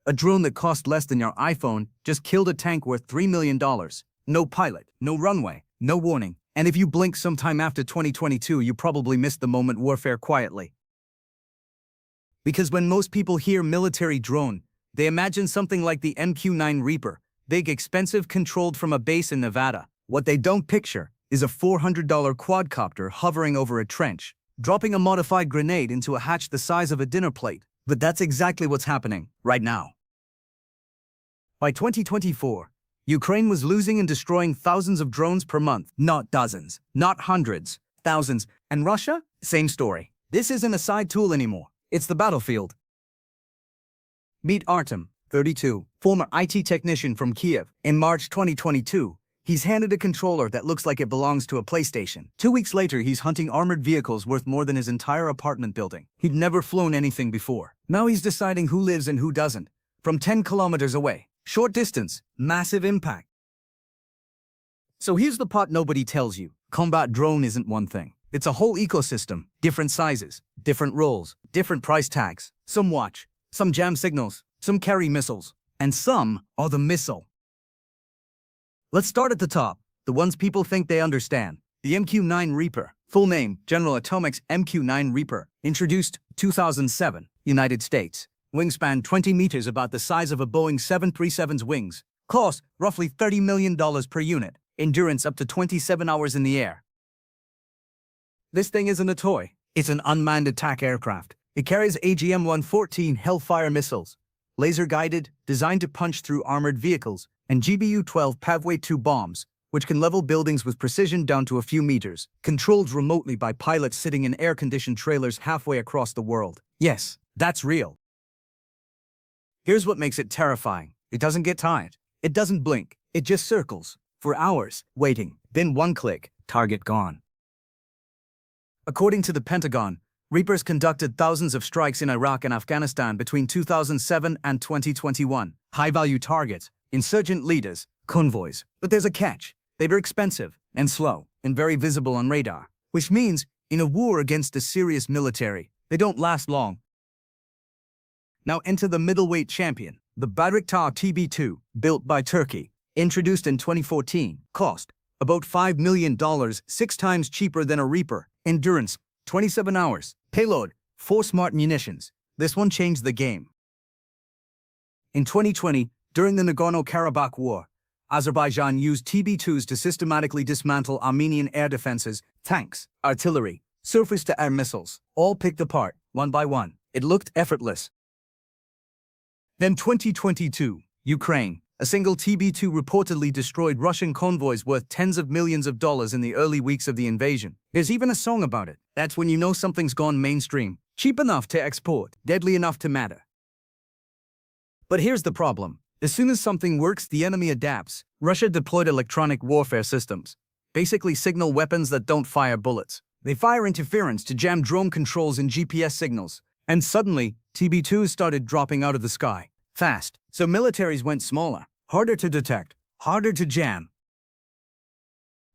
A drone that cost less than your iPhone just killed a tank worth $3 million. No pilot, no runway, no warning. And if you blink sometime after 2022, you probably missed the moment warfare quietly. Because when most people hear military drone, they imagine something like the MQ-9 Reaper, big, expensive, controlled from a base in Nevada. What they don't picture is a $400 quadcopter hovering over a trench, dropping a modified grenade into a hatch the size of a dinner plate. But that's exactly what's happening right now. By 2024, Ukraine was losing and destroying thousands of drones per month, not dozens, not hundreds, thousands. And Russia? Same story. This isn't a side tool anymore. It's the battlefield. Meet Artem, 32, former IT technician from Kiev. In March 2022, he's handed a controller that looks like it belongs to a PlayStation. 2 weeks later, he's hunting armored vehicles worth more than his entire apartment building. He'd never flown anything before. Now he's deciding who lives and who doesn't. From 10 kilometers away. Short distance, massive impact. So here's the part nobody tells you. Combat drone isn't one thing. It's a whole ecosystem. Different sizes, different roles, different price tags. Some watch, some jam signals, some carry missiles, and some are the missile. Let's start at the top, the ones people think they understand. The MQ-9 Reaper, full name, General Atomics MQ-9 Reaper, introduced 2007, United States. Wingspan 20 meters, about the size of a Boeing 737's wings. Cost roughly $30 million per unit. Endurance up to 27 hours in the air. This thing isn't a toy. It's an unmanned attack aircraft. It carries AGM-114 Hellfire missiles, laser-guided, designed to punch through armored vehicles, and GBU-12 Pavway-2 bombs, which can level buildings with precision down to a few meters, controlled remotely by pilots sitting in air-conditioned trailers halfway across the world. Yes, that's real. Here's what makes it terrifying. It doesn't get tired. It doesn't blink. It just circles for hours, waiting. Then one click, target gone. According to the Pentagon, Reapers conducted thousands of strikes in Iraq and Afghanistan between 2007 and 2021. High-value targets, insurgent leaders, convoys. But there's a catch. They were expensive and slow and very visible on radar. Which means, in a war against a serious military, they don't last long. Now enter the middleweight champion, the Bayraktar TB2, built by Turkey. Introduced in 2014, cost about $5 million, 6 times cheaper than a Reaper. Endurance, 27 hours. Payload, 4 smart munitions. This one changed the game. In 2020, during the Nagorno-Karabakh war, Azerbaijan used TB2s to systematically dismantle Armenian air defenses, tanks, artillery, surface-to-air missiles, all picked apart, one by one. It looked effortless. Then 2022, Ukraine. A single TB2 reportedly destroyed Russian convoys worth tens of millions of dollars in the early weeks of the invasion. There's even a song about it. That's when you know something's gone mainstream. Cheap enough to export, deadly enough to matter. But here's the problem. As soon as something works, the enemy adapts. Russia deployed electronic warfare systems, basically signal weapons that don't fire bullets. They fire interference to jam drone controls and GPS signals. And suddenly, TB2s started dropping out of the sky. Fast. So militaries went smaller, harder to detect, harder to jam.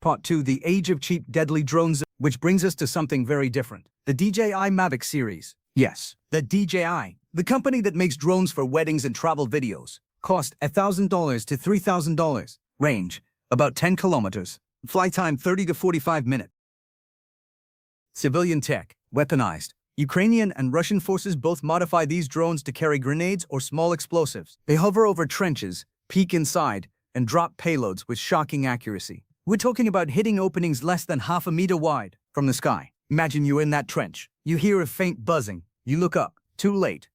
Part 2, the age of cheap deadly drones, which brings us to something very different. The DJI Mavic series. Yes, the DJI, the company that makes drones for weddings and travel videos. Cost $1,000 to $3,000. Range, about 10 kilometers. Flight time 30 to 45 minutes. Civilian tech, weaponized. Ukrainian and Russian forces both modify these drones to carry grenades or small explosives. They hover over trenches, peek inside, and drop payloads with shocking accuracy. We're talking about hitting openings less than half a meter wide from the sky. Imagine you're in that trench. You hear a faint buzzing. You look up. Too late.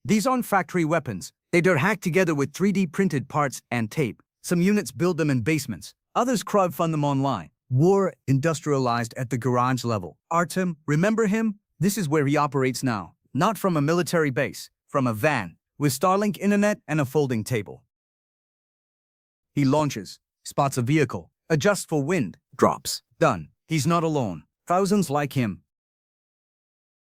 These aren't factory weapons. They're hacked together with 3D printed parts and tape. Some units build them in basements. Others crowdfund them online. War industrialized at the garage level. Artem, remember him? This is where he operates now. Not from a military base, from a van, with Starlink internet and a folding table. He launches, spots a vehicle, adjusts for wind, drops. Done. He's not alone. Thousands like him.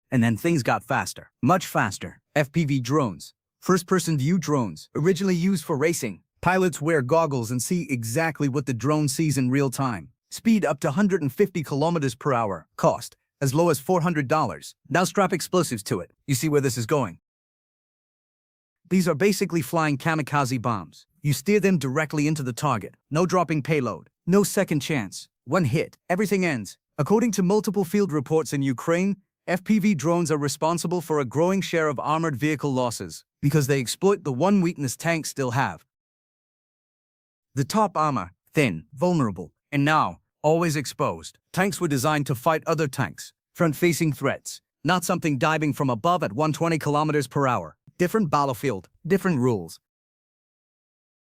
And then things got faster. Much faster. FPV drones. First-person view drones, originally used for racing. Pilots wear goggles and see exactly what the drone sees in real time. Speed up to 150 kilometers per hour. Cost as low as $400. Now strap explosives to it. You see where this is going. These are basically flying kamikaze bombs. You steer them directly into the target. No dropping payload. No second chance. One hit, everything ends. According to multiple field reports in Ukraine, FPV drones are responsible for a growing share of armored vehicle losses because they exploit the one weakness tanks still have. The top armor, thin, vulnerable, and now, always exposed. Tanks were designed to fight other tanks, front-facing threats, not something diving from above at 120 kilometers per hour. Different battlefield, different rules.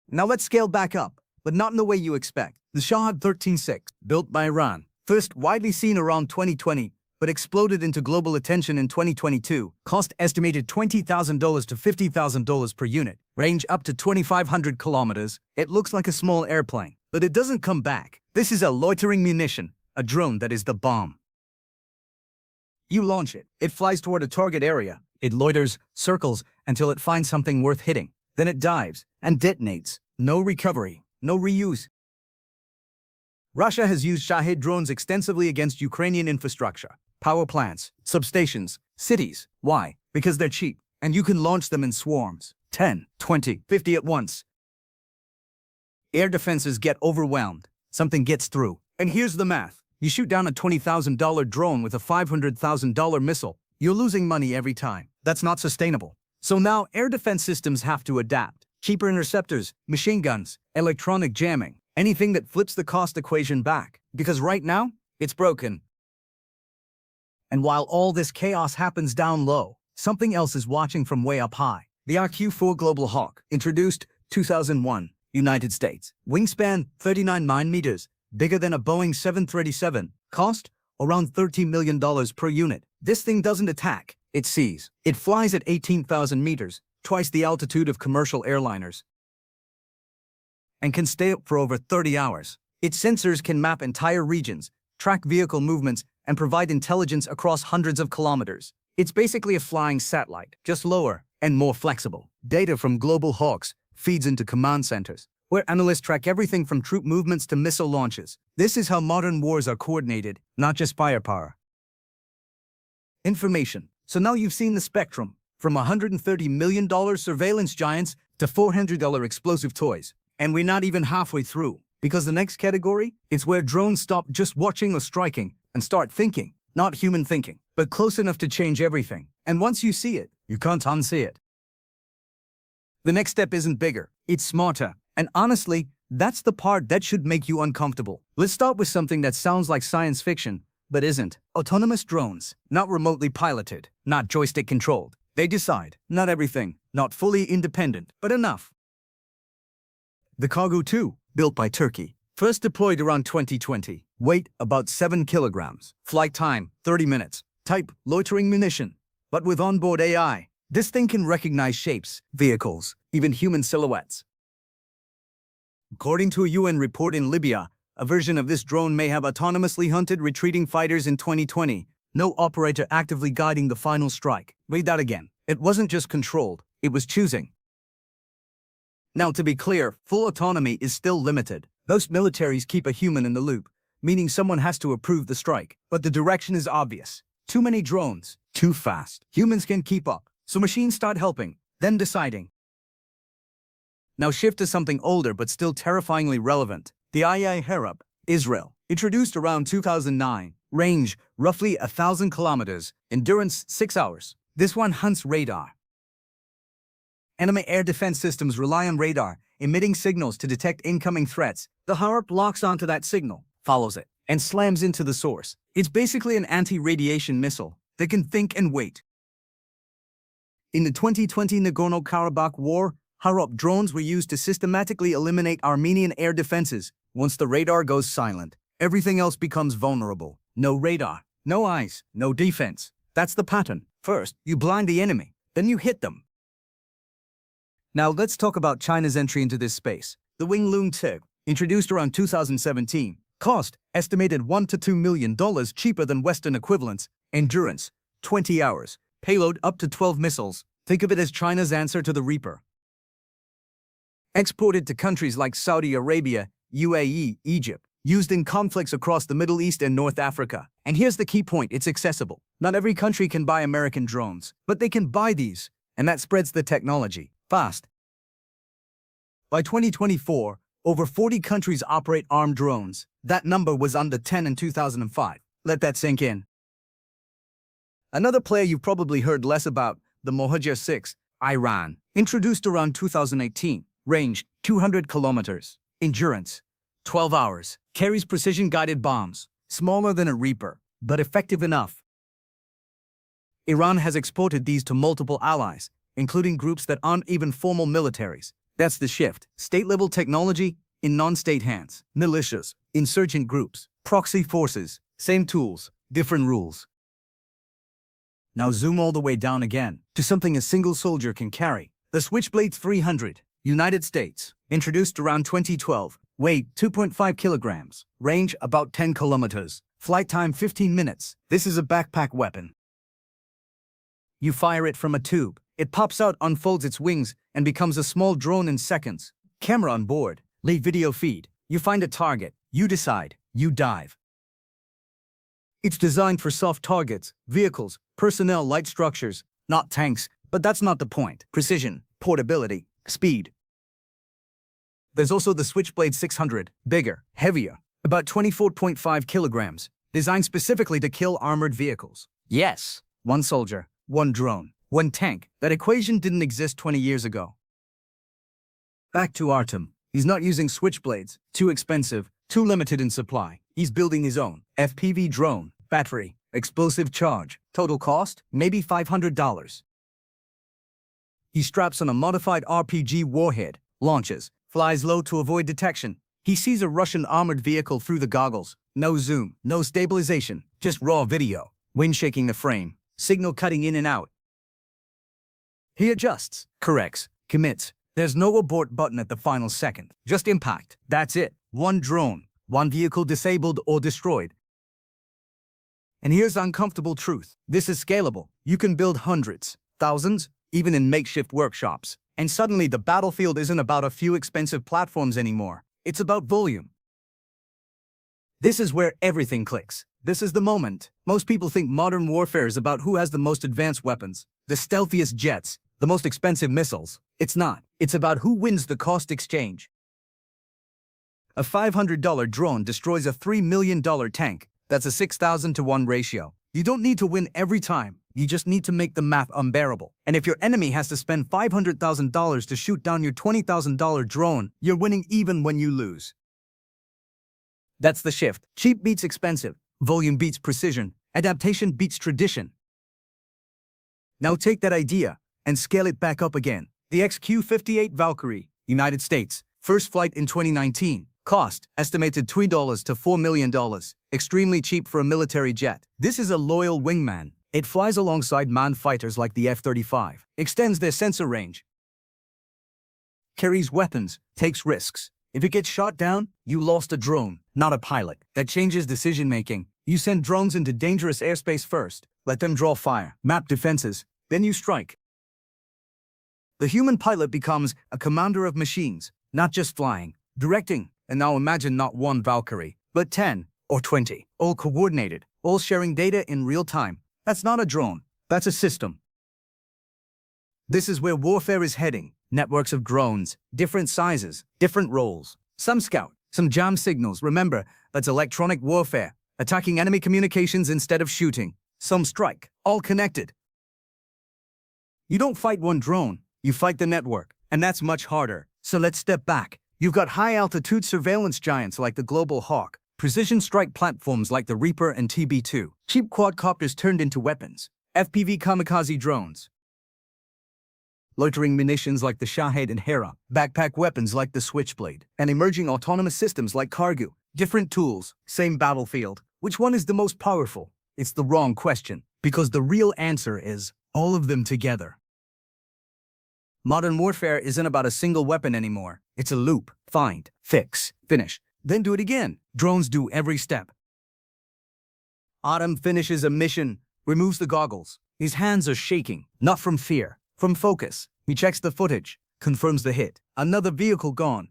Now let's scale back up, but not in the way you expect. The Shahed 13-6, built by Iran, first widely seen around 2020, but exploded into global attention in 2022, cost estimated $20,000 to $50,000 per unit, range up to 2,500 kilometers. It looks like a small airplane, but it doesn't come back. This is a loitering munition, a drone that is the bomb. You launch it, it flies toward a target area, it loiters, circles, until it finds something worth hitting. Then it dives and detonates. No recovery, no reuse. Russia has used Shahed drones extensively against Ukrainian infrastructure, power plants, substations, cities. Why? Because they're cheap, and you can launch them in swarms, 10, 20, 50 at once. Air defenses get overwhelmed, something gets through. And here's the math. You shoot down a $20,000 drone with a $500,000 missile, you're losing money every time. That's not sustainable. So now air defense systems have to adapt. Cheaper interceptors, machine guns, electronic jamming, anything that flips the cost equation back. Because right now, it's broken. And while all this chaos happens down low, something else is watching from way up high. The RQ-4 Global Hawk, introduced 2001, United States. Wingspan 39 meters, bigger than a Boeing 737. Cost around $13 million per unit. This thing doesn't attack, it sees. It flies at 18,000 meters, twice the altitude of commercial airliners, and can stay up for over 30 hours. Its sensors can map entire regions, track vehicle movements, and provide intelligence across hundreds of kilometers. It's basically a flying satellite, just lower and more flexible. Data from Global Hawks feeds into command centers, where analysts track everything from troop movements to missile launches. This is how modern wars are coordinated, not just firepower. Information. So now you've seen the spectrum, from $130 million surveillance giants to $400 explosive toys. And we're not even halfway through, because the next category is where drones stop just watching or striking and start thinking. Not human thinking, but close enough to change everything. And once you see it, you can't unsee it. The next step isn't bigger, it's smarter. And honestly, that's the part that should make you uncomfortable. Let's start with something that sounds like science fiction, but isn't. Autonomous drones. Not remotely piloted, not joystick controlled. They decide. Not everything. Not fully independent, but enough. The Cargo 2, built by Turkey. First deployed around 2020. Weight about 7 kilograms. Flight time 30 minutes. Type loitering munition. But with onboard AI, this thing can recognize shapes, vehicles, even human silhouettes. According to a UN report in Libya, a version of this drone may have autonomously hunted retreating fighters in 2020. No operator actively guiding the final strike. Read that again. It wasn't just controlled, it was choosing. Now, to be clear, full autonomy is still limited. Most militaries keep a human in the loop, meaning someone has to approve the strike. But the direction is obvious. Too many drones, too fast. Humans can keep up, so machines start helping, then deciding. Now shift to something older but still terrifyingly relevant. The AI Harab, Israel. Introduced around 2009. Range, roughly 1,000 kilometers. Endurance, 6 hours. This one hunts radar. Enemy air defense systems rely on radar, emitting signals to detect incoming threats. The Harab locks onto that signal, follows it, and slams into the source. It's basically an anti-radiation missile that can think and wait. In the 2020 Nagorno-Karabakh war, Harab drones were used to systematically eliminate Armenian air defenses. Once the radar goes silent, everything else becomes vulnerable. No radar, no eyes, no defense. That's the pattern. First, you blind the enemy, then you hit them. Now let's talk about China's entry into this space. The Wing-Loon TB2, introduced around 2017. Cost, estimated $1 to $2 million cheaper than Western equivalents. Endurance, 20 hours. Payload up to 12 missiles. Think of it as China's answer to the Reaper. Exported to countries like Saudi Arabia, UAE, Egypt. Used in conflicts across the Middle East and North Africa. And here's the key point, it's accessible. Not every country can buy American drones, but they can buy these. And that spreads the technology. Fast. By 2024, over 40 countries operate armed drones. That number was under 10 in 2005. Let that sink in. Another player you've probably heard less about, the Mohajer 6, Iran. Introduced around 2018. Range, 200 kilometers. Endurance, 12 hours. Carries precision-guided bombs. Smaller than a Reaper, but effective enough. Iran has exported these to multiple allies, including groups that aren't even formal militaries. That's the shift. State-level technology in non-state hands. Militias, insurgent groups, proxy forces. Same tools, different rules. Now zoom all the way down again to something a single soldier can carry. The Switchblade 300, United States. Introduced around 2012. Weight 2.5 kilograms. Range about 10 kilometers. Flight time 15 minutes. This is a backpack weapon. You fire it from a tube. It pops out, unfolds its wings, and becomes a small drone in seconds. Camera on board. Lead video feed. You find a target. You decide. You dive. It's designed for soft targets, vehicles, personnel, light structures, not tanks, but that's not the point. Precision, portability, speed. There's also the Switchblade 600, bigger, heavier, about 24.5 kilograms, designed specifically to kill armored vehicles. Yes, one soldier, one drone, one tank. That equation didn't exist 20 years ago. Back to Artem. He's not using Switchblades, too expensive, too limited in supply. He's building his own FPV drone, battery, explosive charge. Total cost, maybe $500. He straps on a modified RPG warhead, launches, flies low to avoid detection. He sees a Russian armored vehicle through the goggles. No zoom, no stabilization, just raw video. Wind shaking the frame, signal cutting in and out. He adjusts, corrects, commits. There's no abort button at the final second. Just impact. That's it. One drone, one vehicle disabled or destroyed. And here's the uncomfortable truth. This is scalable. You can build hundreds, thousands, even in makeshift workshops. And suddenly the battlefield isn't about a few expensive platforms anymore. It's about volume. This is where everything clicks. This is the moment. Most people think modern warfare is about who has the most advanced weapons, the stealthiest jets, the most expensive missiles. It's not. It's about who wins the cost exchange. A $500 drone destroys a $3 million tank. That's a 6,000 to 1 ratio. You don't need to win every time. You just need to make the math unbearable. And if your enemy has to spend $500,000 to shoot down your $20,000 drone, you're winning even when you lose. That's the shift. Cheap beats expensive. Volume beats precision. Adaptation beats tradition. Now take that idea and scale it back up again. The XQ-58 Valkyrie, United States. First flight in 2019. Cost, estimated $3 to $4 million. Extremely cheap for a military jet. This is a loyal wingman. It flies alongside manned fighters like the F-35. Extends their sensor range. Carries weapons. Takes risks. If it gets shot down, you lost a drone, not a pilot. That changes decision-making. You send drones into dangerous airspace first. Let them draw fire. Map defenses. Then you strike. The human pilot becomes a commander of machines, not just flying, directing. And now imagine not one Valkyrie, but 10 or 20, all coordinated, all sharing data in real time. That's not a drone, that's a system. This is where warfare is heading. Networks of drones, different sizes, different roles. Some scout, some jam signals. Remember, that's electronic warfare, attacking enemy communications instead of shooting. Some strike, all connected. You don't fight one drone, you fight the network, and that's much harder. So let's step back. You've got high-altitude surveillance giants like the Global Hawk, precision strike platforms like the Reaper and TB2, cheap quadcopters turned into weapons, FPV kamikaze drones, loitering munitions like the Shahed and Hera, backpack weapons like the Switchblade, and emerging autonomous systems like Cargo. Different tools, same battlefield. Which one is the most powerful? It's the wrong question, because the real answer is all of them together. Modern warfare isn't about a single weapon anymore. It's a loop. Find, fix, finish, then do it again. Drones do every step. Artem finishes a mission, removes the goggles. His hands are shaking, not from fear, from focus. He checks the footage, confirms the hit. Another vehicle gone.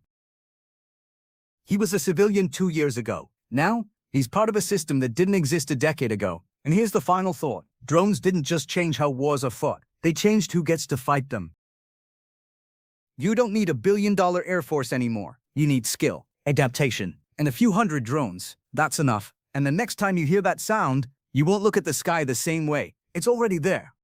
He was a civilian 2 years ago. Now, he's part of a system that didn't exist a decade ago. And here's the final thought. Drones didn't just change how wars are fought. They changed who gets to fight them. You don't need a billion-dollar air force anymore. You need skill, adaptation, and a few hundred drones. That's enough. And the next time you hear that sound, you won't look at the sky the same way. It's already there.